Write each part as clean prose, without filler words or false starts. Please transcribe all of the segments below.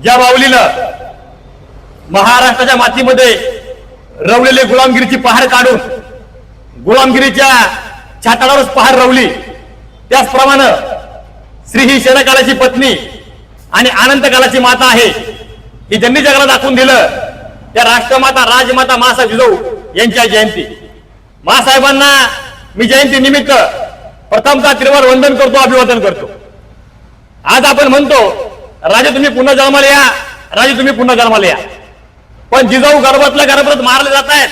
ज्या माऊलीनं महाराष्ट्राच्या मातीमध्ये रवलेले गुलामगिरीची पहार काढून गुलामगिरीच्या छाताडावरच पहार रवली, त्याचप्रमाणे श्री ही क्षणकालाची पत्नी आणि अनंतकालाची माता आहे ही ज्यांनी जगाला दाखवून दिलं त्या राष्ट्रमाता राजमाता मासाहेब जिजाऊ यांच्या जयंती। मासाहेबांना मी जयंती निमित्त प्रथमतः त्रिवार वंदन करतो, अभिवादन करतो। आज आपण म्हणतो राजे तुम्ही पुन्हा जन्माला या, राजे तुम्ही पुन्हा जन्माला या, पण जिजाऊ गर्भातल्या गर्भात मारले जात आहेत।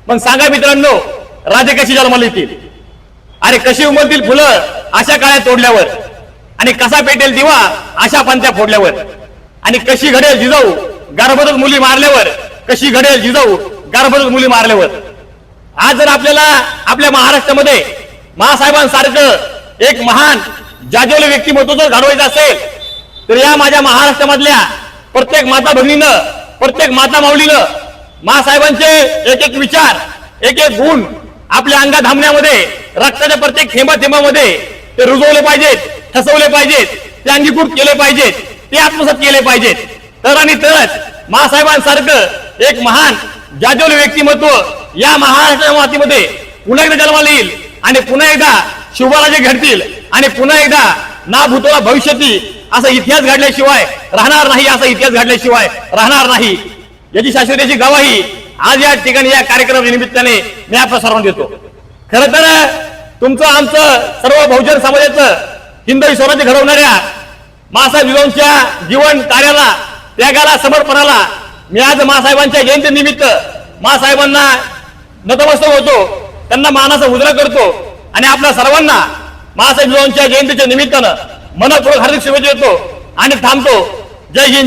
मग सांगा मित्रांनो, राजे कशी जन्माला येतील? अरे कशी उमलतील फुलं अशा काळ्या तोडल्यावर, आणि कसा पेटेल दिवा अशा पंथ्या फोडल्यावर, आणि कशी घडेल जिजाऊ गर्भातच मुली मारल्यावर, कशी घडेल जिजाऊ गर्भातच मुली मारल्यावर। आज जर आपल्याला आपल्या महाराष्ट्रामध्ये मासाहेबांसारखं एक महान जाज्वल्य व्यक्तिमत्व जर घडवायचं असेल तर या माझ्या महाराष्ट्रामधल्या प्रत्येक माता भगिनीनं, प्रत्येक माता माऊलीनं मासाहेबांचे एक एक विचार, एक एक गुण आपल्या अंगात धामण्यामध्ये, रक्ताच्या प्रत्येक थेंबा थेंबामध्ये ते रुजवले पाहिजेत, ठसवले पाहिजेत, ते अंगीकृत केले पाहिजेत, ते आत्मसात केले पाहिजेत। तर आणि तरच मासाहेबांसारखं एक महान जाज्वल्य व्यक्तिमत्व या महाराष्ट्राच्या मातीमध्ये पुन्हा एकदा जन्माला येईल, आणि पुन्हा एकदा शुभराजे घडतील, आणि पुन्हा एकदा ना भूतोला भविष्यती असा इतिहास घडल्याशिवाय राहणार नाही, असा इतिहास घडल्याशिवाय राहणार नाही, याची शाश्वतीची गवाही आज या ठिकाणी या कार्यक्रमाच्या निमित्ताने मी आपल्या सर्वांना देतो। खरं तर तुमचं आमचं सर्व बहुजन समाजाचं हिंदवी स्वराज्य घडवणाऱ्या मासाहेब जिजाऊंच्या जीवन कार्याला, त्यागाला, समर्पणाला मी आज मासाहेबांच्या जयंतीनिमित्त मासाहेबांना नतमस्तक होतो, त्यांना मानाचा मुजरा करतो, आणि आपल्या सर्वांना मासाहेब जिजाऊंच्या जयंतीच्या निमित्तानं मनपूर्वक हार्दिक शुभेच्छा देतो आणि थांबतो। जय हिंद।